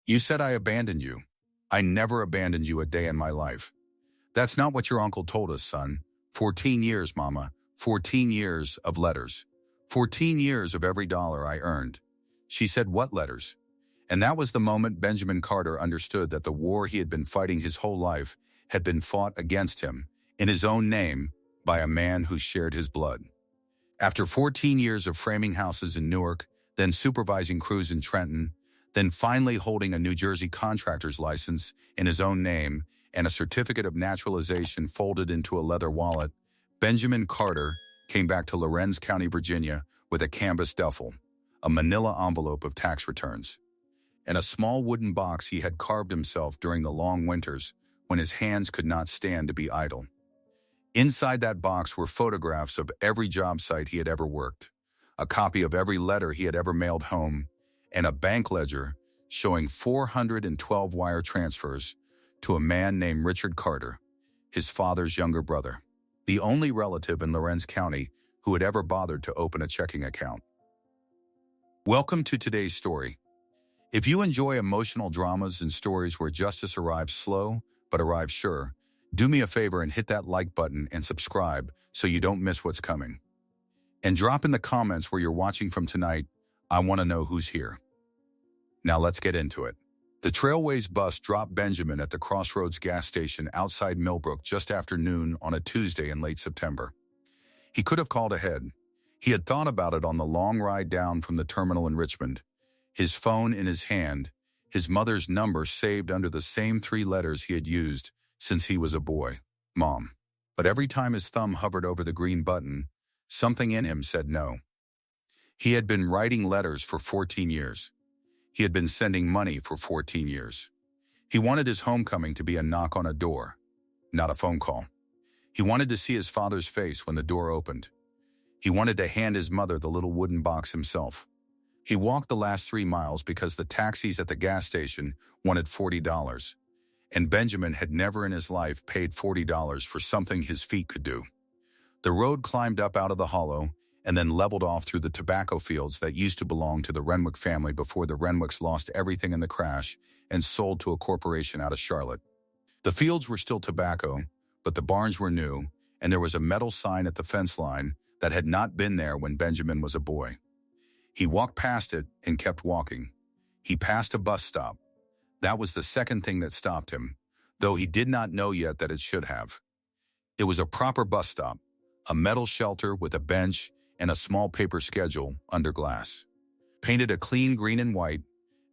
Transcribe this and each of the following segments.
You said I abandoned you. I never abandoned you a day in my life. That's not what your uncle told us, son. 14 years, Mama. 14 years of letters. 14 years of every dollar I earned. She said, what letters? And that was the moment Benjamin Carter understood that the war he had been fighting his whole life had been fought against him, in his own name, by a man who shared his blood. After 14 years of framing houses in Newark, then supervising crews in Trenton, then finally holding a New Jersey contractor's license in his own name and a certificate of naturalization folded into a leather wallet, Benjamin Carter came back to Lorenz County, Virginia, with a canvas duffel, a manila envelope of tax returns, and a small wooden box he had carved himself during the long winters when his hands could not stand to be idle. Inside that box were photographs of every job site he had ever worked, a copy of every letter he had ever mailed home, and a bank ledger showing 412 wire transfers to a man named Richard Carter, his father's younger brother, the only relative in Lorenz County who had ever bothered to open a checking account. Welcome to today's story. If you enjoy emotional dramas and stories where justice arrives slow but arrives sure, do me a favor and hit that like button and subscribe so you don't miss what's coming. And drop in the comments where you're watching from tonight. I want to know who's here. Now let's get into it. The Trailways bus dropped Benjamin at the Crossroads gas station outside Millbrook just after noon on a Tuesday in late September. He could have called ahead. He had thought about it on the long ride down from the terminal in Richmond, his phone in his hand, his mother's number saved under the same 3 letters he had used since he was a boy, Mom. But every time his thumb hovered over the green button, something in him said no. He had been writing letters for 14 years. He had been sending money for 14 years. He wanted his homecoming to be a knock on a door, not a phone call. He wanted to see his father's face when the door opened. He wanted to hand his mother the little wooden box himself. He walked the last 3 miles because the taxis at the gas station wanted $40, and Benjamin had never in his life paid $40 for something his feet could do. The road climbed up out of the hollow and then leveled off through the tobacco fields that used to belong to the Renwick family before the Renwicks lost everything in the crash and sold to a corporation out of Charlotte. The fields were still tobacco, but the barns were new, and there was a metal sign at the fence line that had not been there when Benjamin was a boy. He walked past it and kept walking. He passed a bus stop. That was the second thing that stopped him, though he did not know yet that it should have. It was a proper bus stop, a metal shelter with a bench and a small paper schedule under glass. Painted a clean green and white,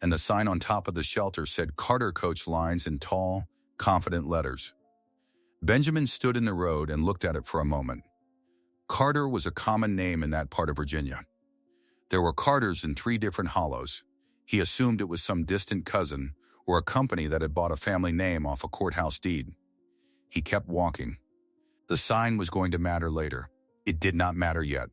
and the sign on top of the shelter said Carter Coach lines in tall, confident letters. Benjamin stood in the road and looked at it for a moment. Carter was a common name in that part of Virginia. There were Carters in 3 different hollows. He assumed it was some distant cousin or a company that had bought a family name off a courthouse deed. He kept walking. The sign was going to matter later. It did not matter yet.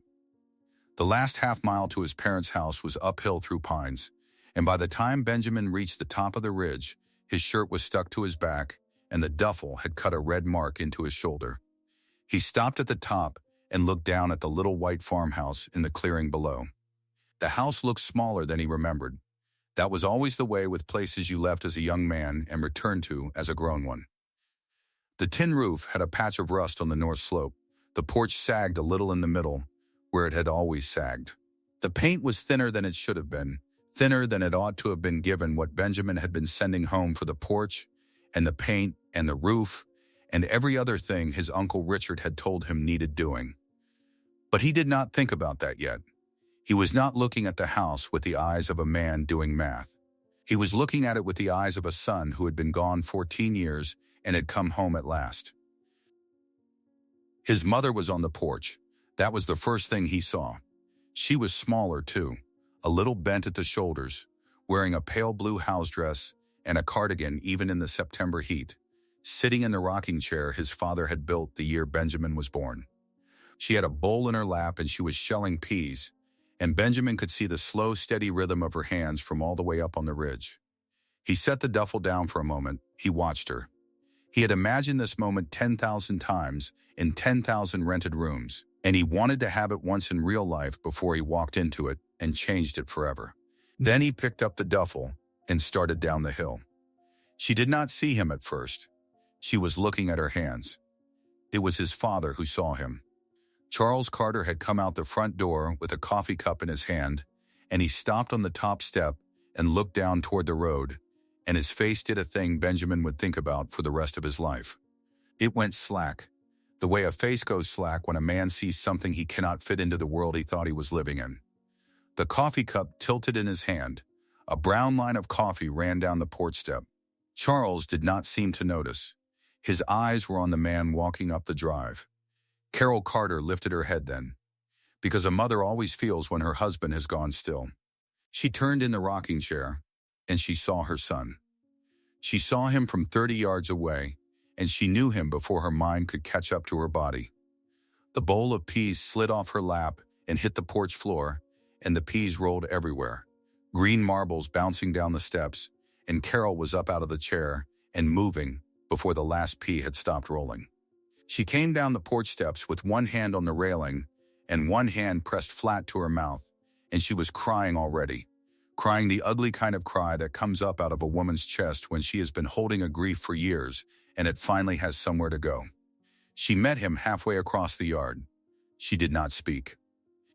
The last half mile to his parents' house was uphill through pines, and by the time Benjamin reached the top of the ridge, his shirt was stuck to his back, and the duffel had cut a red mark into his shoulder. He stopped at the top and looked down at the little white farmhouse in the clearing below. The house looked smaller than he remembered. That was always the way with places you left as a young man and returned to as a grown one. The tin roof had a patch of rust on the north slope. The porch sagged a little in the middle, where it had always sagged. The paint was thinner than it should have been, thinner than it ought to have been given what Benjamin had been sending home for the porch, and the paint, and the roof, and every other thing his Uncle Richard had told him needed doing. But he did not think about that yet. He was not looking at the house with the eyes of a man doing math. He was looking at it with the eyes of a son who had been gone 14 years and had come home at last. His mother was on the porch. That was the first thing he saw. She was smaller, too, a little bent at the shoulders, wearing a pale blue house dress and a cardigan even in the September heat, sitting in the rocking chair his father had built the year Benjamin was born. She had a bowl in her lap and she was shelling peas, and Benjamin could see the slow, steady rhythm of her hands from all the way up on the ridge. He set the duffel down for a moment. He watched her. He had imagined this moment 10,000 times in 10,000 rented rooms, and he wanted to have it once in real life before he walked into it and changed it forever. Then he picked up the duffel, and started down the hill. She did not see him at first. She was looking at her hands. It was his father who saw him. Charles Carter had come out the front door with a coffee cup in his hand, and he stopped on the top step and looked down toward the road, and his face did a thing Benjamin would think about for the rest of his life. It went slack, the way a face goes slack when a man sees something he cannot fit into the world he thought he was living in. The coffee cup tilted in his hand. A brown line of coffee ran down the porch step. Charles did not seem to notice. His eyes were on the man walking up the drive. Carol Carter lifted her head then, because a mother always feels when her husband has gone still. She turned in the rocking chair, and she saw her son. She saw him from 30 yards away, and she knew him before her mind could catch up to her body. The bowl of peas slid off her lap and hit the porch floor, and the peas rolled everywhere, green marbles bouncing down the steps, and Carol was up out of the chair and moving before the last pea had stopped rolling. She came down the porch steps with one hand on the railing and one hand pressed flat to her mouth, and she was crying already, crying the ugly kind of cry that comes up out of a woman's chest when she has been holding a grief for years and it finally has somewhere to go. She met him halfway across the yard. She did not speak.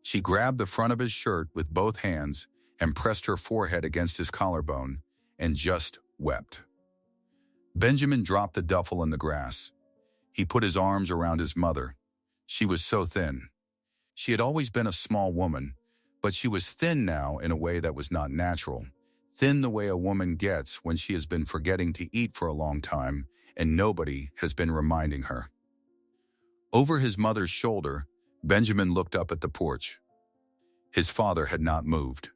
She grabbed the front of his shirt with both hands and pressed her forehead against his collarbone and just wept. Benjamin dropped the duffel in the grass. He put his arms around his mother. She was so thin. She had always been a small woman, but she was thin now in a way that was not natural. Thin the way a woman gets when she has been forgetting to eat for a long time and nobody has been reminding her. Over his mother's shoulder, Benjamin looked up at the porch. His father had not moved.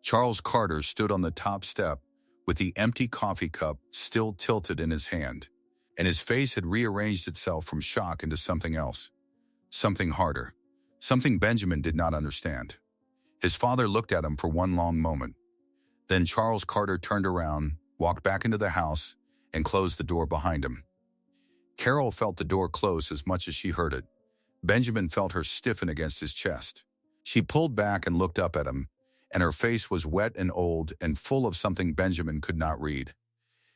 Charles Carter stood on the top step with the empty coffee cup still tilted in his hand, and his face had rearranged itself from shock into something else, something harder, something Benjamin did not understand. His father looked at him for one long moment. Then Charles Carter turned around, walked back into the house, and closed the door behind him. Carol felt the door close as much as she heard it. Benjamin felt her stiffen against his chest. She pulled back and looked up at him, and her face was wet and old and full of something Benjamin could not read.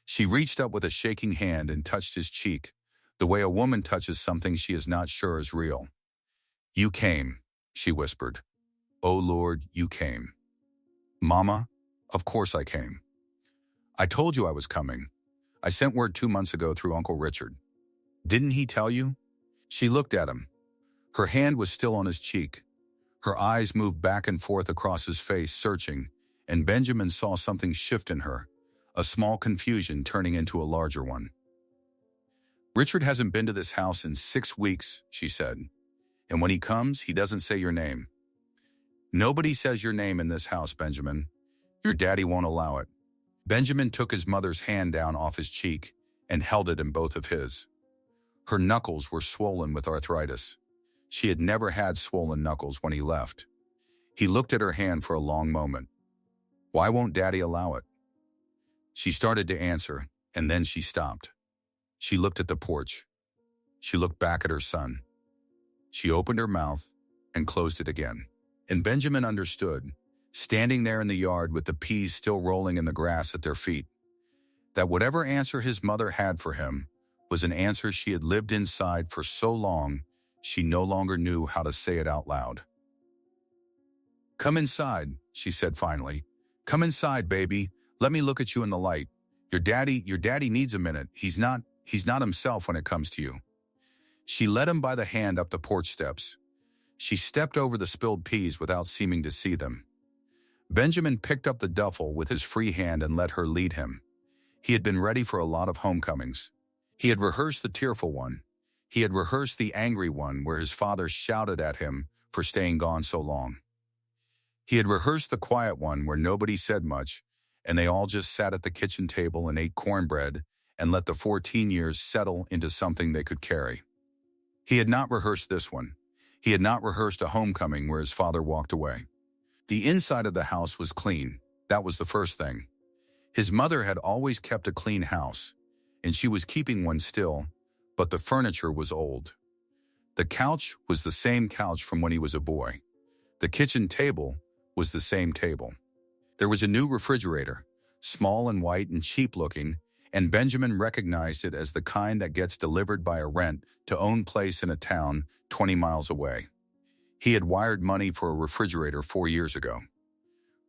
She reached up with a shaking hand and touched his cheek, the way a woman touches something she is not sure is real. "You came," she whispered. "Oh Lord, you came." "Mama, of course I came. I told you I was coming. I sent word 2 months ago through Uncle Richard. Didn't he tell you?" She looked at him. Her hand was still on his cheek. Her eyes moved back and forth across his face, searching, and Benjamin saw something shift in her, a small confusion turning into a larger one. "Richard hasn't been to this house in 6 weeks, she said. "And when he comes, he doesn't say your name. Nobody says your name in this house, Benjamin. Your daddy won't allow it." Benjamin took his mother's hand down off his cheek and held it in both of his. Her knuckles were swollen with arthritis. She had never had swollen knuckles when he left. He looked at her hand for a long moment. "Why won't Daddy allow it?" She started to answer, and then she stopped. She looked at the porch. She looked back at her son. She opened her mouth and closed it again. And Benjamin understood, standing there in the yard with the peas still rolling in the grass at their feet, that whatever answer his mother had for him was an answer she had lived inside for so long she no longer knew how to say it out loud. "Come inside," she said finally. "Come inside, baby. Let me look at you in the light. Your daddy needs a minute. He's not himself when it comes to you." She led him by the hand up the porch steps. She stepped over the spilled peas without seeming to see them. Benjamin picked up the duffel with his free hand and let her lead him. He had been ready for a lot of homecomings. He had rehearsed the tearful one. He had rehearsed the angry one where his father shouted at him for staying gone so long. He had rehearsed the quiet one where nobody said much, and they all just sat at the kitchen table and ate cornbread and let the 14 years settle into something they could carry. He had not rehearsed this one. He had not rehearsed a homecoming where his father walked away. The inside of the house was clean. That was the first thing. His mother had always kept a clean house, and she was keeping one still, but the furniture was old. The couch was the same couch from when he was a boy. The kitchen table was the same table. There was a new refrigerator, small and white and cheap-looking, and Benjamin recognized it as the kind that gets delivered by a rent-to-own place in a town 20 miles away. He had wired money for a refrigerator 4 years ago.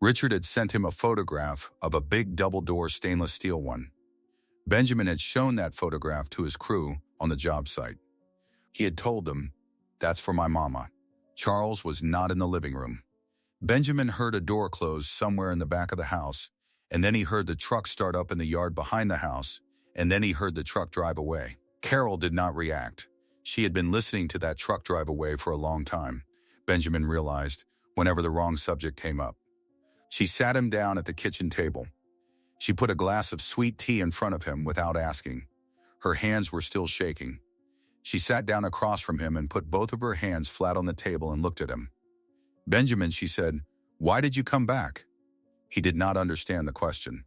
Richard had sent him a photograph of a big double-door stainless steel one. Benjamin had shown that photograph to his crew on the job site. He had told them, "That's for my mama." Charles was not in the living room. Benjamin heard a door close somewhere in the back of the house, and then he heard the truck start up in the yard behind the house, and then he heard the truck drive away. Carol did not react. She had been listening to that truck drive away for a long time, Benjamin realized, whenever the wrong subject came up. She sat him down at the kitchen table. She put a glass of sweet tea in front of him without asking. Her hands were still shaking. She sat down across from him and put both of her hands flat on the table and looked at him. "Benjamin," she said, "why did you come back?" He did not understand the question.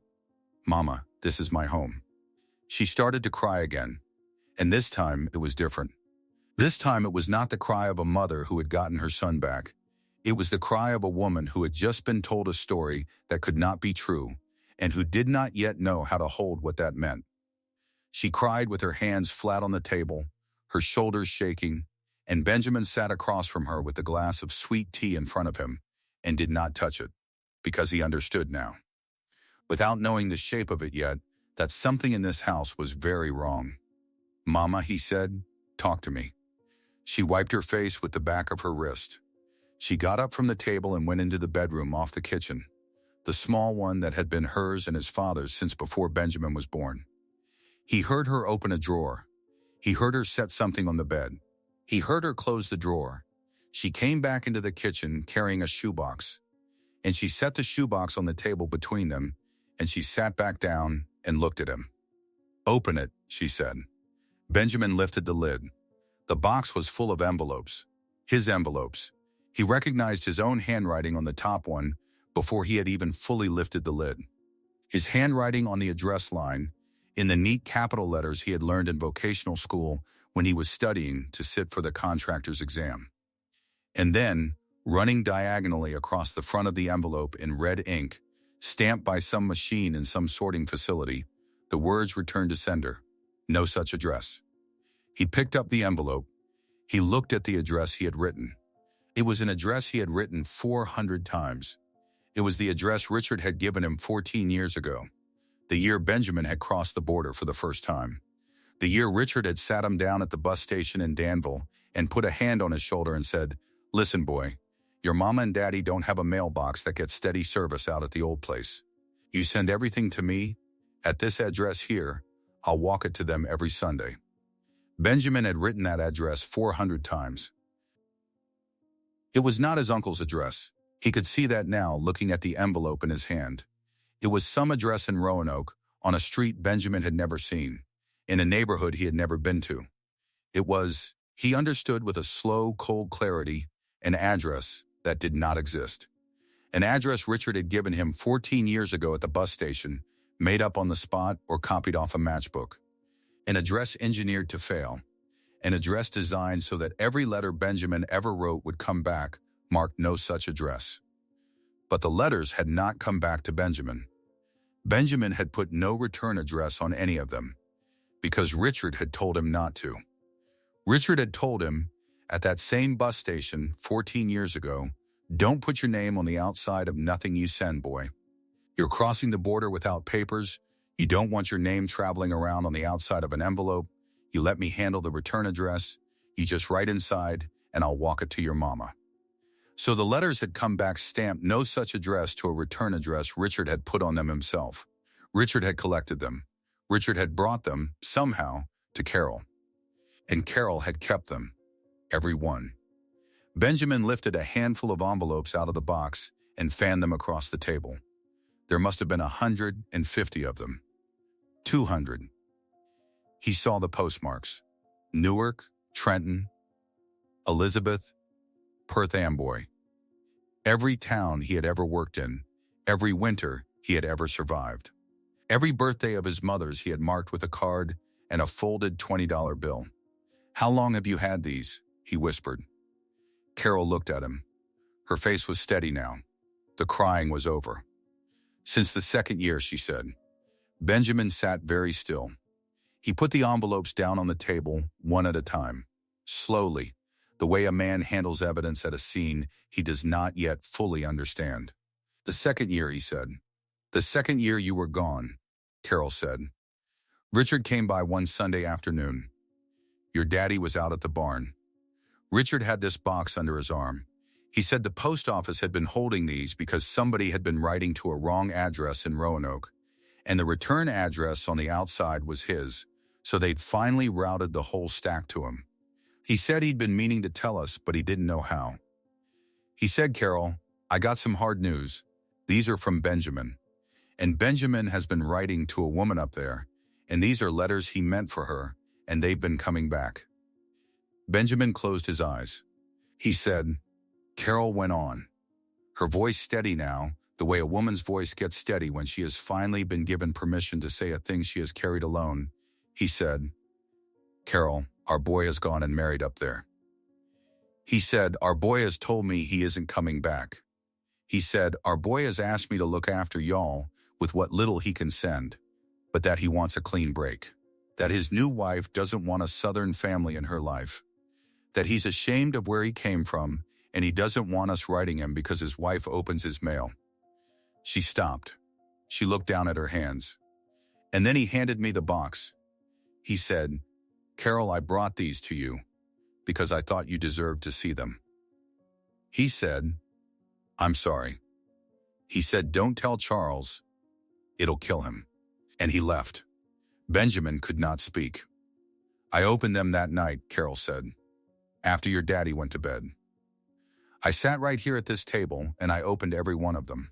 "Mama, this is my home." She started to cry again, and this time it was different. This time it was not the cry of a mother who had gotten her son back. It was the cry of a woman who had just been told a story that could not be true, and who did not yet know how to hold what that meant. She cried with her hands flat on the table, her shoulders shaking, and Benjamin sat across from her with a glass of sweet tea in front of him and did not touch it, because he understood now, without knowing the shape of it yet, that something in this house was very wrong. "Mama," he said, "talk to me." She wiped her face with the back of her wrist. She got up from the table and went into the bedroom off the kitchen, the small one that had been hers and his father's since before Benjamin was born. He heard her open a drawer. He heard her set something on the bed. He heard her close the drawer. She came back into the kitchen carrying a shoebox, and she set the shoebox on the table between them, and she sat back down and looked at him. "Open it," she said. Benjamin lifted the lid. The box was full of envelopes. His envelopes. He recognized his own handwriting on the top one before he had even fully lifted the lid. His handwriting on the address line, in the neat capital letters he had learned in vocational school when he was studying to sit for the contractor's exam. And then, running diagonally across the front of the envelope in red ink, stamped by some machine in some sorting facility, the words "Return to sender. No such address." He picked up the envelope. He looked at the address he had written. It was an address he had written 400 times. It was the address Richard had given him 14 years ago, the year Benjamin had crossed the border for the first time, the year Richard had sat him down at the bus station in Danville and put a hand on his shoulder and said, "Listen, boy, your mama and daddy don't have a mailbox that gets steady service out at the old place. You send everything to me, at this address here, I'll walk it to them every Sunday." Benjamin had written that address 400 times. It was not his uncle's address. He could see that now, looking at the envelope in his hand. It was some address in Roanoke, on a street Benjamin had never seen, in a neighborhood he had never been to. It was, he understood with a slow, cold clarity, an address that did not exist. An address Richard had given him 14 years ago at the bus station, made up on the spot or copied off a matchbook. An address engineered to fail. An address designed so that every letter Benjamin ever wrote would come back, marked "No such address." But the letters had not come back to Benjamin. Benjamin had put no return address on any of them, because Richard had told him not to. Richard had told him, at that same bus station 14 years ago, "Don't put your name on the outside of nothing you send, boy. You're crossing the border without papers. You don't want your name traveling around on the outside of an envelope. You let me handle the return address. You just write inside, and I'll walk it to your mama." So the letters had come back stamped "No such address" to a return address Richard had put on them himself. Richard had collected them. Richard had brought them, somehow, to Carol. And Carol had kept them. Every one. Benjamin lifted a handful of envelopes out of the box and fanned them across the table. There must have been 150 of them. 200. He saw the postmarks. Newark, Trenton, Elizabeth, Perth Amboy. Every town he had ever worked in, every winter he had ever survived. Every birthday of his mother's he had marked with a card and a folded $20 bill. "How long have you had these?" he whispered. Carol looked at him. Her face was steady now. The crying was over. Since the second year, she said. Benjamin sat very still. He put the envelopes down on the table, one at a time. Slowly, the way a man handles evidence at a scene he does not yet fully understand. The second year, he said. The second year you were gone, Carol said. Richard came by one Sunday afternoon. Your daddy was out at the barn. Richard had this box under his arm. He said the post office had been holding these because somebody had been writing to a wrong address in Roanoke, and the return address on the outside was his, so they'd finally routed the whole stack to him. He said he'd been meaning to tell us, but he didn't know how. He said, Carol, I got some hard news. These are from Benjamin. And Benjamin has been writing to a woman up there, and these are letters he meant for her, and they've been coming back. Benjamin closed his eyes. He said, Carol went on, her voice steady now, the way a woman's voice gets steady when she has finally been given permission to say a thing she has carried alone. He said, Carol, our boy has gone and married up there. He said, our boy has told me he isn't coming back. He said, our boy has asked me to look after y'all with what little he can send, but that he wants a clean break. That his new wife doesn't want a Southern family in her life. That he's ashamed of where he came from, and he doesn't want us writing him because his wife opens his mail. She stopped. She looked down at her hands. And then he handed me the box. He said, Carol, I brought these to you because I thought you deserved to see them. He said, I'm sorry. He said, don't tell Charles. It'll kill him. And he left. Benjamin could not speak. I opened them that night, Carol said, after your daddy went to bed. I sat right here at this table and I opened every one of them.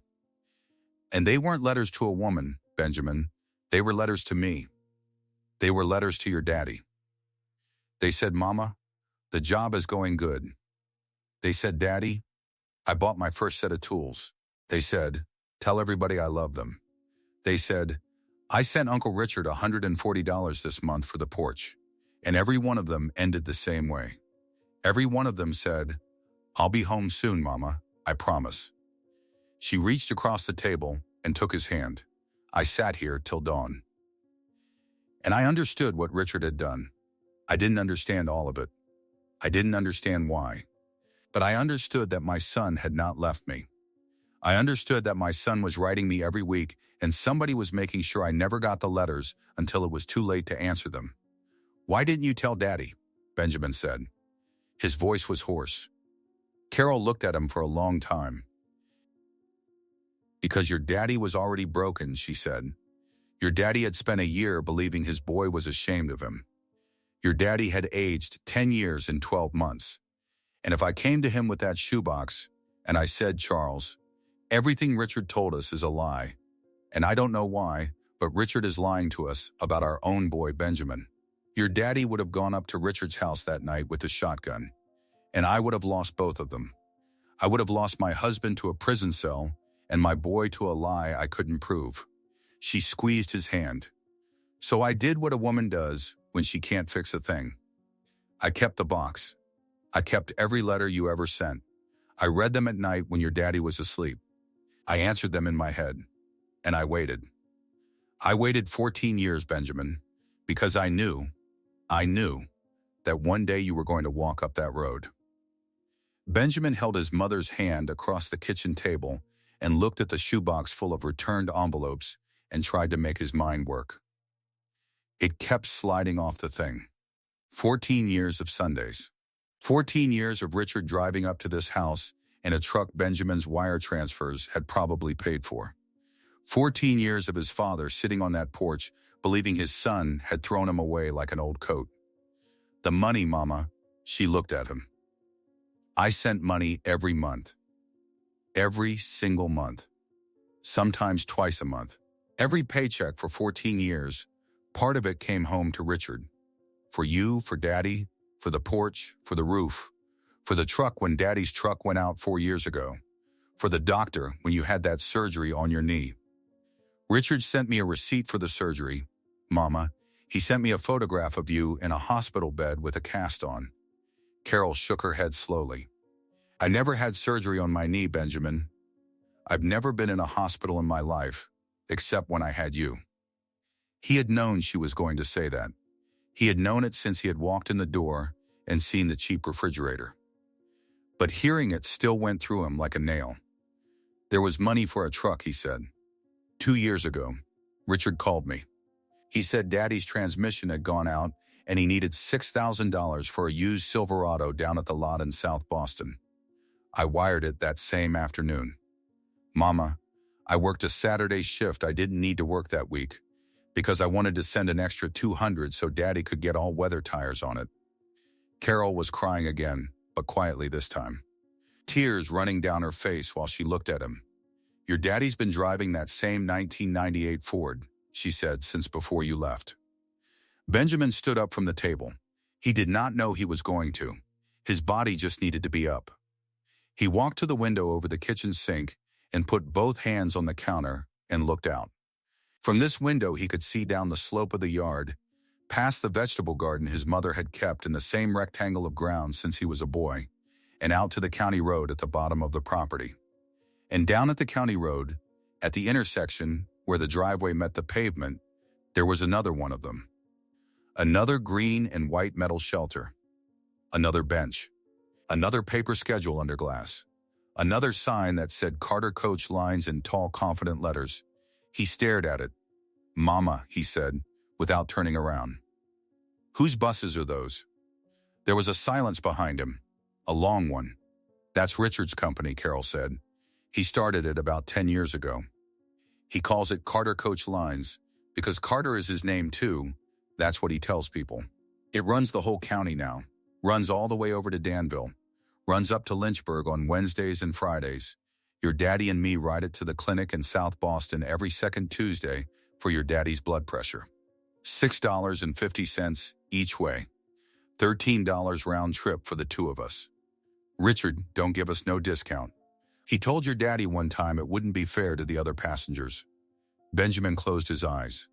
And they weren't letters to a woman, Benjamin. They were letters to me. They were letters to your daddy. They said, Mama, the job is going good. They said, Daddy, I bought my first set of tools. They said, tell everybody I love them. They said, I sent Uncle Richard $140 this month for the porch. And every one of them ended the same way. Every one of them said, I'll be home soon, Mama, I promise. She reached across the table and took his hand. I sat here till dawn. And I understood what Richard had done. I didn't understand all of it. I didn't understand why. But I understood that my son had not left me. I understood that my son was writing me every week and somebody was making sure I never got the letters until it was too late to answer them. Why didn't you tell Daddy? Benjamin said. His voice was hoarse. Carol looked at him for a long time. Because your daddy was already broken, she said. Your daddy had spent a year believing his boy was ashamed of him. Your daddy had aged 10 years in 12 months. And if I came to him with that shoebox, and I said, Charles, everything Richard told us is a lie. And I don't know why, but Richard is lying to us about our own boy, Benjamin. Your daddy would have gone up to Richard's house that night with a shotgun. And I would have lost both of them. I would have lost my husband to a prison cell and my boy to a lie I couldn't prove. She squeezed his hand. So I did what a woman does when she can't fix a thing. I kept the box. I kept every letter you ever sent. I read them at night when your daddy was asleep. I answered them in my head. And I waited. I waited 14 years, Benjamin, because I knew that one day you were going to walk up that road. Benjamin held his mother's hand across the kitchen table and looked at the shoebox full of returned envelopes and tried to make his mind work. It kept sliding off the thing. 14 years of Sundays. 14 years of Richard driving up to this house in a truck Benjamin's wire transfers had probably paid for. 14 years of his father sitting on that porch believing his son had thrown him away like an old coat. The money, Mama, she looked at him. I sent money every month. Every single month. Sometimes twice a month. Every paycheck for 14 years, part of it came home to Richard. For you, for Daddy, for the porch, for the roof, for the truck when Daddy's truck went out 4 years ago, for the doctor when you had that surgery on your knee. Richard sent me a receipt for the surgery, Mama. He sent me a photograph of you in a hospital bed with a cast on. Carol shook her head slowly. I never had surgery on my knee, Benjamin. I've never been in a hospital in my life, except when I had you." He had known she was going to say that. He had known it since he had walked in the door and seen the cheap refrigerator. But hearing it still went through him like a nail. "There was money for a truck," he said. 2 years ago, Richard called me. He said Daddy's transmission had gone out and he needed $6,000 for a used Silverado down at the lot in South Boston. I wired it that same afternoon. "Mama, I worked a Saturday shift I didn't need to work that week because I wanted to send an extra 200 so Daddy could get all-weather tires on it." Carol was crying again, but quietly this time. Tears running down her face while she looked at him. "Your daddy's been driving that same 1998 Ford," she said, "since before you left." Benjamin stood up from the table. He did not know he was going to. His body just needed to be up. He walked to the window over the kitchen sink and put both hands on the counter and looked out. From this window he could see down the slope of the yard, past the vegetable garden his mother had kept in the same rectangle of ground since he was a boy, and out to the county road at the bottom of the property. And down at the county road, at the intersection where the driveway met the pavement, there was another one of them. Another green and white metal shelter. Another bench. Another paper schedule under glass. Another sign that said Carter Coach lines in tall, confident letters. He stared at it. "Mama," he said, without turning around. "Whose buses are those?" There was a silence behind him, a long one. "That's Richard's company," Carol said. "He started it about 10 years ago. He calls it Carter Coach Lines because Carter is his name too. That's what he tells people. It runs the whole county now, runs all the way over to Danville, runs up to Lynchburg on Wednesdays and Fridays. Your daddy and me ride it to the clinic in South Boston every second Tuesday for your daddy's blood pressure. $6.50 each way. $13 round trip for the two of us. Richard don't give us no discount. He told your daddy one time it wouldn't be fair to the other passengers." Benjamin closed his eyes.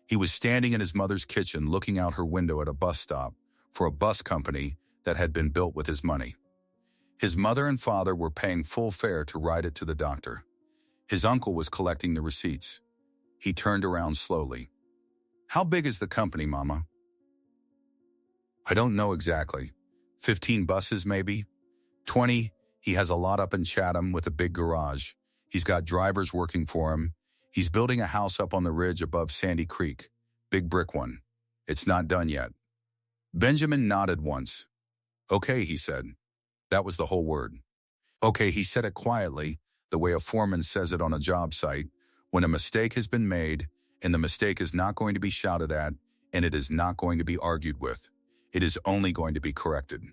He was standing in his mother's kitchen looking out her window at a bus stop for a bus company that had been built with his money. His mother and father were paying full fare to ride it to the doctor. His uncle was collecting the receipts. He turned around slowly. "How big is the company, Mama?" "I don't know exactly. 15 buses maybe? 20. He has a lot up in Chatham with a big garage. He's got drivers working for him. He's building a house up on the ridge above Sandy Creek. Big brick one. It's not done yet." Benjamin nodded once. "Okay," he said. That was the whole word. Okay, he said it quietly, the way a foreman says it on a job site, when a mistake has been made, and the mistake is not going to be shouted at, and it is not going to be argued with. It is only going to be corrected.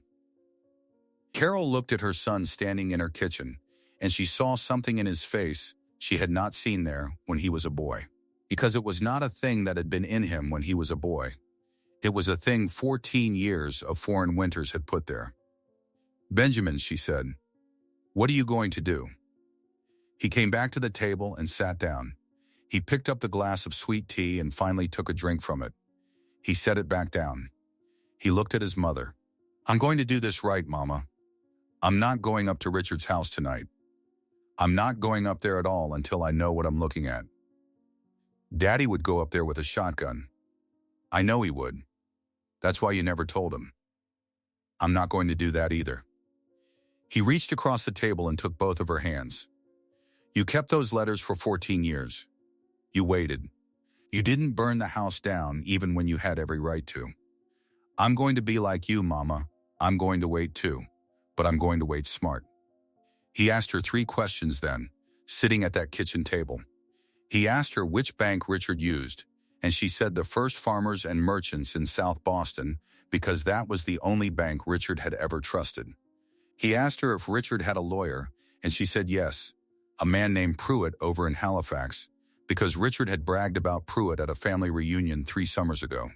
Carol looked at her son standing in her kitchen, and she saw something in his face she had not seen there when he was a boy. Because it was not a thing that had been in him when he was a boy. It was a thing 14 years of foreign winters had put there. "Benjamin," she said, "what are you going to do?" He came back to the table and sat down. He picked up the glass of sweet tea and finally took a drink from it. He set it back down. He looked at his mother. "I'm going to do this right, Mama. I'm not going up to Richard's house tonight. I'm not going up there at all until I know what I'm looking at. Daddy would go up there with a shotgun. I know he would. That's why you never told him. I'm not going to do that either." He reached across the table and took both of her hands. "You kept those letters for 14 years. You waited. You didn't burn the house down even when you had every right to. I'm going to be like you, Mama. I'm going to wait too, but I'm going to wait smart." He asked her 3 questions then, sitting at that kitchen table. He asked her which bank Richard used, and she said the First Farmers and Merchants in South Boston because that was the only bank Richard had ever trusted. He asked her if Richard had a lawyer, and she said yes, a man named Pruitt over in Halifax, because Richard had bragged about Pruitt at a family reunion 3 summers ago.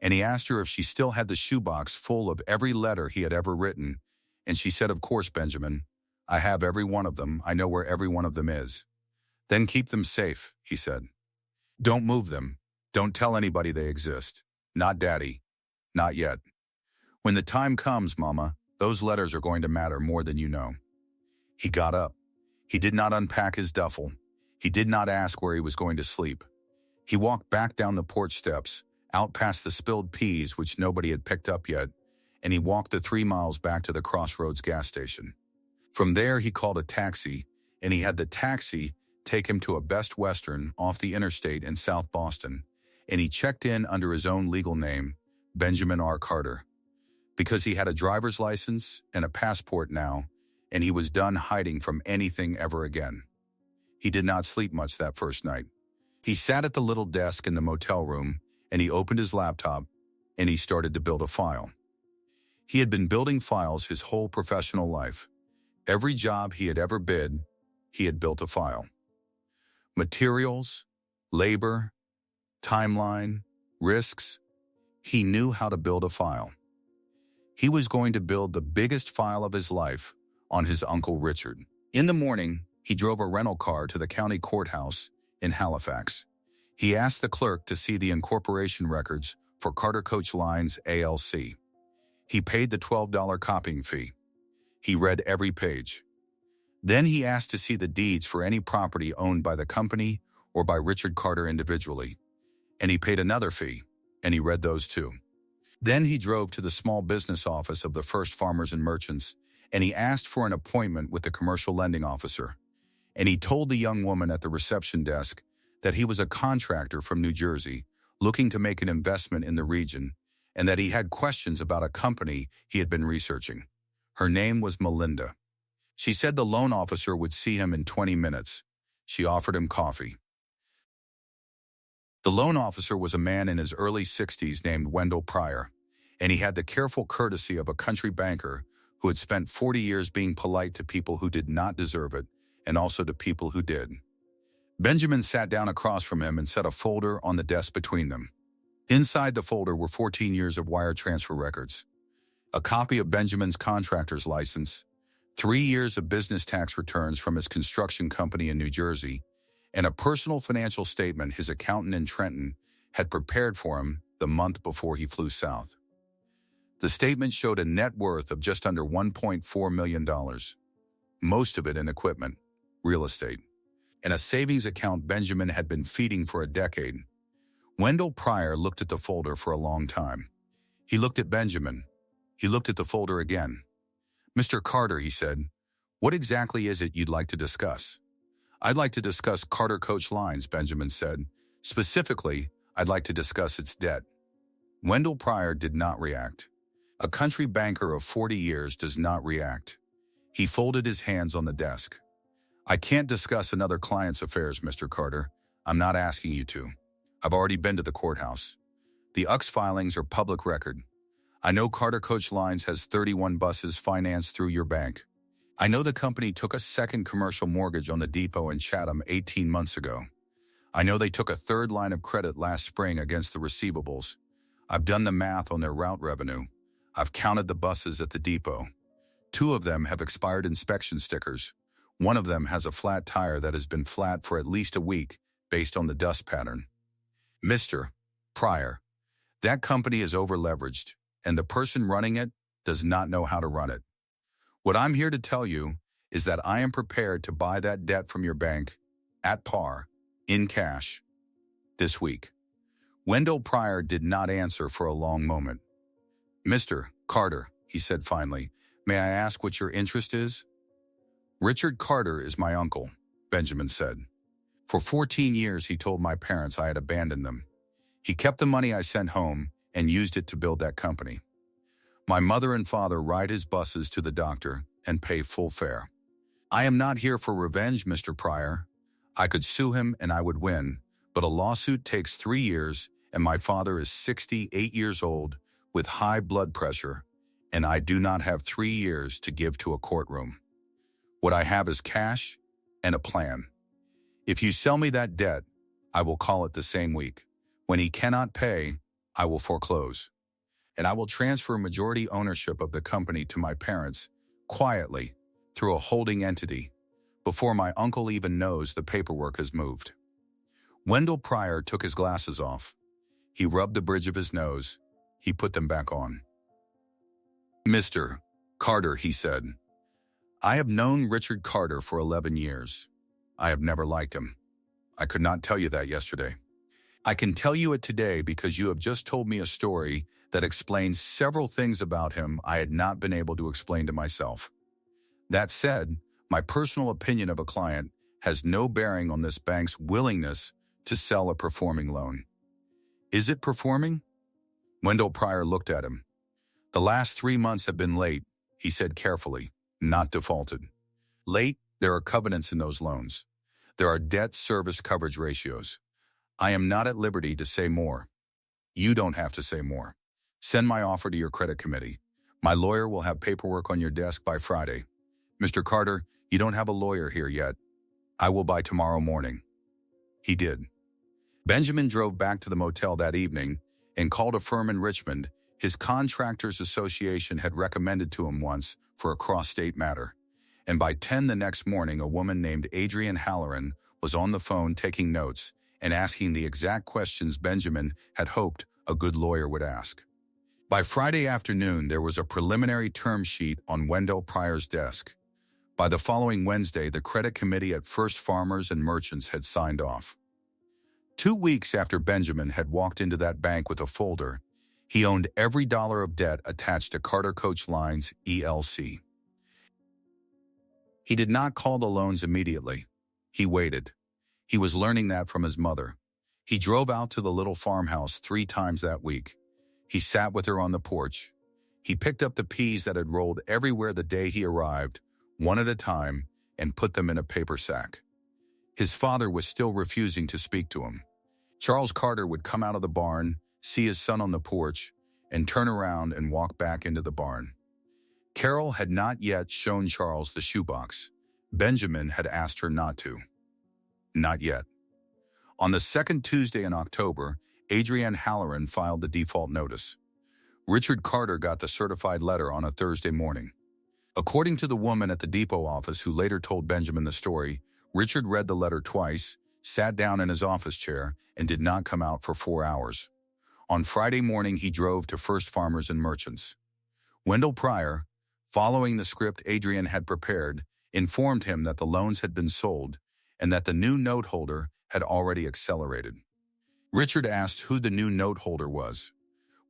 And he asked her if she still had the shoebox full of every letter he had ever written, and she said, "Of course, Benjamin. I have every one of them. I know where every one of them is." "Then keep them safe," he said. "Don't move them. Don't tell anybody they exist. Not Daddy. Not yet. When the time comes, Mama, those letters are going to matter more than you know." He got up. He did not unpack his duffel. He did not ask where he was going to sleep. He walked back down the porch steps, out past the spilled peas which nobody had picked up yet, and he walked the 3 miles back to the Crossroads gas station. From there, he called a taxi, and he had the taxi take him to a Best Western off the interstate in South Boston, and he checked in under his own legal name, Benjamin R. Carter. Because he had a driver's license and a passport now, and he was done hiding from anything ever again. He did not sleep much that first night. He sat at the little desk in the motel room, and he opened his laptop, and he started to build a file. He had been building files his whole professional life. Every job he had ever bid, he had built a file. Materials, labor, timeline, risks. He knew how to build a file. He was going to build the biggest file of his life on his Uncle Richard. In the morning, he drove a rental car to the county courthouse in Halifax. He asked the clerk to see the incorporation records for Carter Coach Lines ALC. He paid the $12 copying fee. He read every page. Then he asked to see the deeds for any property owned by the company or by Richard Carter individually, and he paid another fee, and he read those too. Then he drove to the small business office of the First Farmers and Merchants, and he asked for an appointment with the commercial lending officer, and he told the young woman at the reception desk that he was a contractor from New Jersey looking to make an investment in the region, and that he had questions about a company he had been researching. Her name was Melinda. She said the loan officer would see him in 20 minutes. She offered him coffee. The loan officer was a man in his early 60s named Wendell Pryor, and he had the careful courtesy of a country banker who had spent 40 years being polite to people who did not deserve it, and also to people who did. Benjamin sat down across from him and set a folder on the desk between them. Inside the folder were 14 years of wire transfer records, a copy of Benjamin's contractor's license, 3 years of business tax returns from his construction company in New Jersey, and a personal financial statement his accountant in Trenton had prepared for him the month before he flew south. The statement showed a net worth of just under $1.4 million, most of it in equipment, real estate, and a savings account Benjamin had been feeding for a decade. Wendell Pryor looked at the folder for a long time. He looked at Benjamin. He looked at the folder again. "Mr. Carter," he said, "what exactly is it you'd like to discuss?" "I'd like to discuss Carter Coach Lines," Benjamin said. "Specifically, I'd like to discuss its debt." Wendell Pryor did not react. A country banker of 40 years does not react. He folded his hands on the desk. "I can't discuss another client's affairs, Mr. Carter. I'm not asking you to. I've already been to the courthouse. The UX filings are public record. I know Carter Coach Lines has 31 buses financed through your bank. I know the company took a second commercial mortgage on the depot in Chatham 18 months ago. I know they took a third line of credit last spring against the receivables. I've done the math on their route revenue. I've counted the buses at the depot. 2 of them have expired inspection stickers. 1 of them has a flat tire that has been flat for at least a week based on the dust pattern. Mr. Pryor, that company is over-leveraged, and the person running it does not know how to run it. What I'm here to tell you is that I am prepared to buy that debt from your bank at par, in cash, this week." Wendell Pryor did not answer for a long moment. "Mr. Carter," he said finally, "may I ask what your interest is?" "Richard Carter is my uncle," Benjamin said. "For 14 years he told my parents I had abandoned them. He kept the money I sent home and used it to build that company. My mother and father ride his buses to the doctor and pay full fare. I am not here for revenge, Mr. Pryor. I could sue him and I would win, but a lawsuit takes 3 years and my father is 68 years old with high blood pressure, and I do not have 3 years to give to a courtroom. What I have is cash and a plan. If you sell me that debt, I will call it the same week. When he cannot pay, I will foreclose. And I will transfer majority ownership of the company to my parents, quietly, through a holding entity, before my uncle even knows the paperwork has moved." Wendell Pryor took his glasses off. He rubbed the bridge of his nose. He put them back on. "Mr. Carter," he said, I have known Richard Carter for 11 years. I have never liked him. I could not tell you that yesterday. I can tell you it today because you have just told me a story that explains several things about him I had not been able to explain to myself. That said, my personal opinion of a client has no bearing on this bank's willingness to sell a performing loan. Is it performing? Wendell Pryor looked at him. The last 3 months have been late, he said carefully, not defaulted. Late, there are covenants in those loans. There are debt service coverage ratios. I am not at liberty to say more. You don't have to say more. Send my offer to your credit committee. My lawyer will have paperwork on your desk by Friday. Mr. Carter, you don't have a lawyer here yet. I will by tomorrow morning. He did. Benjamin drove back to the motel that evening and called a firm in Richmond his contractors association had recommended to him once for a cross-state matter. And by 10 the next morning, a woman named Adrienne Halloran was on the phone taking notes and asking the exact questions Benjamin had hoped a good lawyer would ask. By Friday afternoon, there was a preliminary term sheet on Wendell Pryor's desk. By the following Wednesday, the credit committee at First Farmers and Merchants had signed off. 2 weeks after Benjamin had walked into that bank with a folder, he owned every dollar of debt attached to Carter Coach Lines, ELC. He did not call the loans immediately. He waited. He was learning that from his mother. He drove out to the little farmhouse 3 times that week. He sat with her on the porch. He picked up the peas that had rolled everywhere the day he arrived, one at a time, and put them in a paper sack. His father was still refusing to speak to him. Charles Carter would come out of the barn, see his son on the porch, and turn around and walk back into the barn. Carol had not yet shown Charles the shoebox. Benjamin had asked her not to. Not yet. On the second Tuesday in October, Adrienne Halloran filed the default notice. Richard Carter got the certified letter on a Thursday morning. According to the woman at the depot office who later told Benjamin the story, Richard read the letter twice, sat down in his office chair, and did not come out for 4 hours. On Friday morning, he drove to First Farmers and Merchants. Wendell Pryor, following the script Adrienne had prepared, informed him that the loans had been sold and that the new note holder had already accelerated. Richard asked who the new note holder was.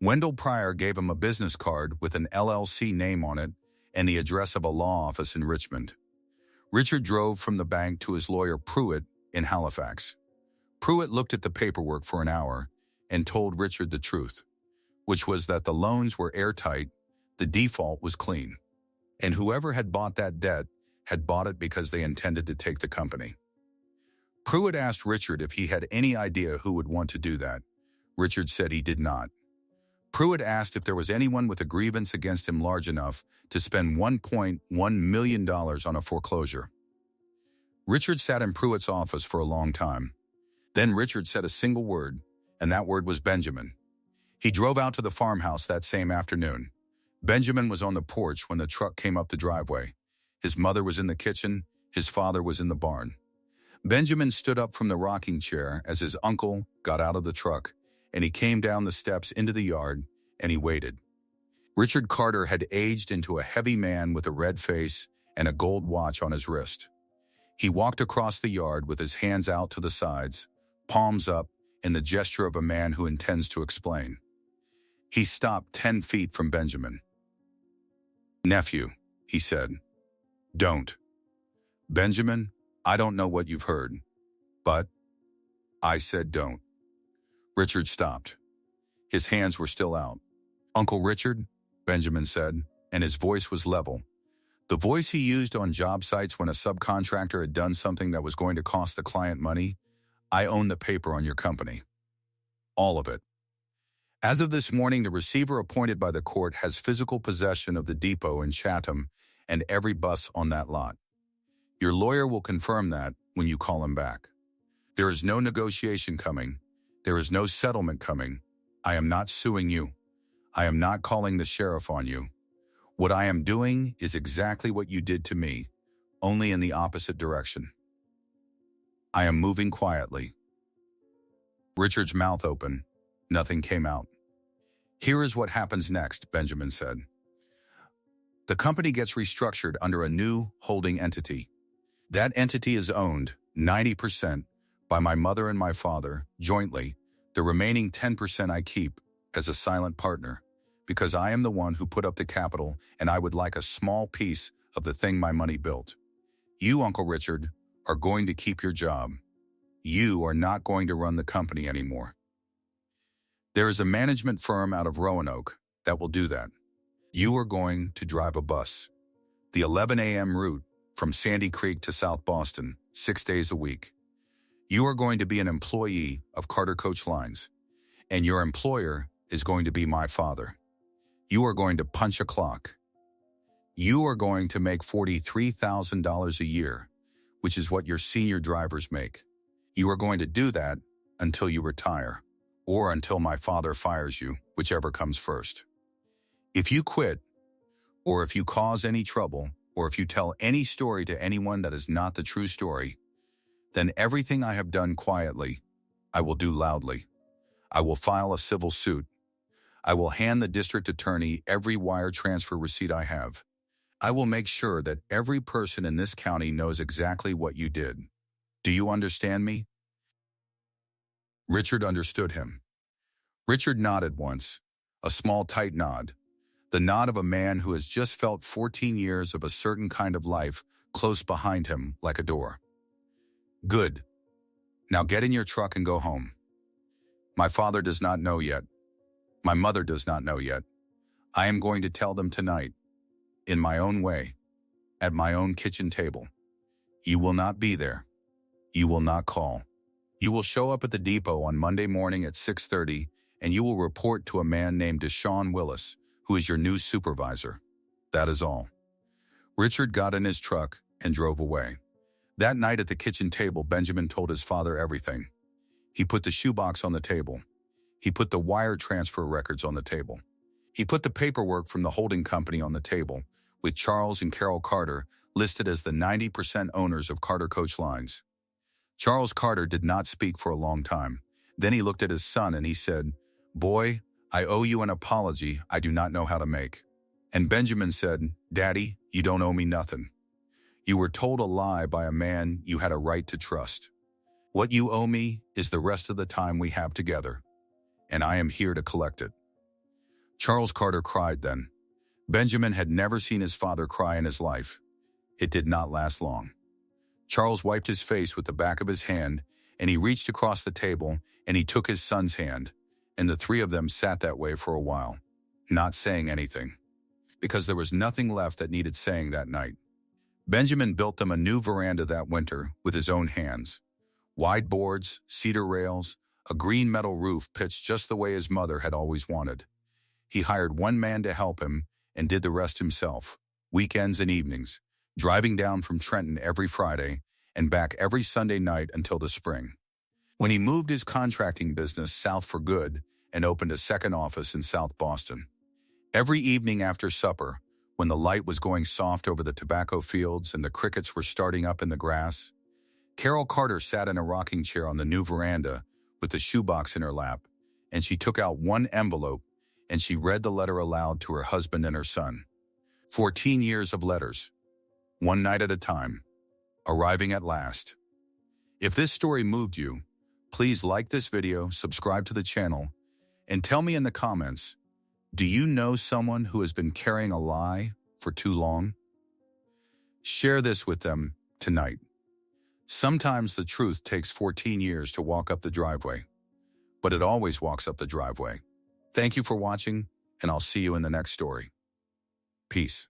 Wendell Pryor gave him a business card with an LLC name on it and the address of a law office in Richmond. Richard drove from the bank to his lawyer Pruitt in Halifax. Pruitt looked at the paperwork for an hour and told Richard the truth, which was that the loans were airtight, the default was clean, and whoever had bought that debt had bought it because they intended to take the company. Pruitt asked Richard if he had any idea who would want to do that. Richard said he did not. Pruitt asked if there was anyone with a grievance against him large enough to spend $1.1 million on a foreclosure. Richard sat in Pruitt's office for a long time. Then Richard said a single word, and that word was Benjamin. He drove out to the farmhouse that same afternoon. Benjamin was on the porch when the truck came up the driveway. His mother was in the kitchen. His father was in the barn. Benjamin stood up from the rocking chair as his uncle got out of the truck, and he came down the steps into the yard, and he waited. Richard Carter had aged into a heavy man with a red face and a gold watch on his wrist. He walked across the yard with his hands out to the sides, palms up, in the gesture of a man who intends to explain. He stopped 10 feet from Benjamin. "Nephew," he said, "don't. Benjamin, I don't know what you've heard, but I said don't." Richard stopped. His hands were still out. "Uncle Richard," Benjamin said, and his voice was level. The voice he used on job sites when a subcontractor had done something that was going to cost the client money. "I own the paper on your company. All of it. As of this morning, the receiver appointed by the court has physical possession of the depot in Chatham and every bus on that lot. Your lawyer will confirm that when you call him back. There is no negotiation coming. There is no settlement coming. I am not suing you. I am not calling the sheriff on you. What I am doing is exactly what you did to me, only in the opposite direction. I am moving quietly." Richard's mouth opened. Nothing came out. "Here is what happens next," Benjamin said. The company gets restructured under a new holding entity. That entity is owned 90% by my mother and my father jointly. The remaining 10% I keep as a silent partner because I am the one who put up the capital and I would like a small piece of the thing my money built. You, Uncle Richard, are going to keep your job. You are not going to run the company anymore. There is a management firm out of Roanoke that will do that. You are going to drive a bus. The 11 a.m. route from Sandy Creek to South Boston, 6 days a week. You are going to be an employee of Carter Coach Lines, and your employer is going to be my father. You are going to punch a clock. You are going to make $43,000 a year, which is what your senior drivers make. You are going to do that until you retire, or until my father fires you, whichever comes first. If you quit, or if you cause any trouble, or if you tell any story to anyone that is not the true story, then everything I have done quietly, I will do loudly. I will file a civil suit. I will hand the district attorney every wire transfer receipt I have. I will make sure that every person in this county knows exactly what you did. Do you understand me? Richard understood him. Richard nodded once, a small tight nod, the nod of a man who has just felt 14 years of a certain kind of life close behind him like a door. Good. Now get in your truck and go home. My father does not know yet. My mother does not know yet. I am going to tell them tonight, in my own way, at my own kitchen table. You will not be there. You will not call. You will show up at the depot on Monday morning at 6:30, and you will report to a man named Deshaun Willis, who is your new supervisor. That is all. Richard got in his truck and drove away. That night at the kitchen table, Benjamin told his father everything. He put the shoebox on the table. He put the wire transfer records on the table. He put the paperwork from the holding company on the table, with Charles and Carol Carter listed as the 90% owners of Carter Coach Lines. Charles Carter did not speak for a long time. Then he looked at his son and he said, "Boy, I owe you an apology I do not know how to make." And Benjamin said, "Daddy, you don't owe me nothing. You were told a lie by a man you had a right to trust. What you owe me is the rest of the time we have together, and I am here to collect it." Charles Carter cried then. Benjamin had never seen his father cry in his life. It did not last long. Charles wiped his face with the back of his hand, and he reached across the table, and he took his son's hand, and the three of them sat that way for a while, not saying anything, because there was nothing left that needed saying that night. Benjamin built them a new veranda that winter with his own hands. Wide boards, cedar rails, a green metal roof pitched just the way his mother had always wanted. He hired one man to help him and did the rest himself, weekends and evenings, driving down from Trenton every Friday and back every Sunday night until the spring, when he moved his contracting business south for good and opened a second office in South Boston. Every evening after supper, when the light was going soft over the tobacco fields and the crickets were starting up in the grass, Carol Carter sat in a rocking chair on the new veranda with the shoebox in her lap, and she took out one envelope and she read the letter aloud to her husband and her son. 14 years of letters, one night at a time, arriving at last. If this story moved you, please like this video, subscribe to the channel, and tell me in the comments, do you know someone who has been carrying a lie for too long? Share this with them tonight. Sometimes the truth takes 14 years to walk up the driveway, but it always walks up the driveway. Thank you for watching, and I'll see you in the next story. Peace.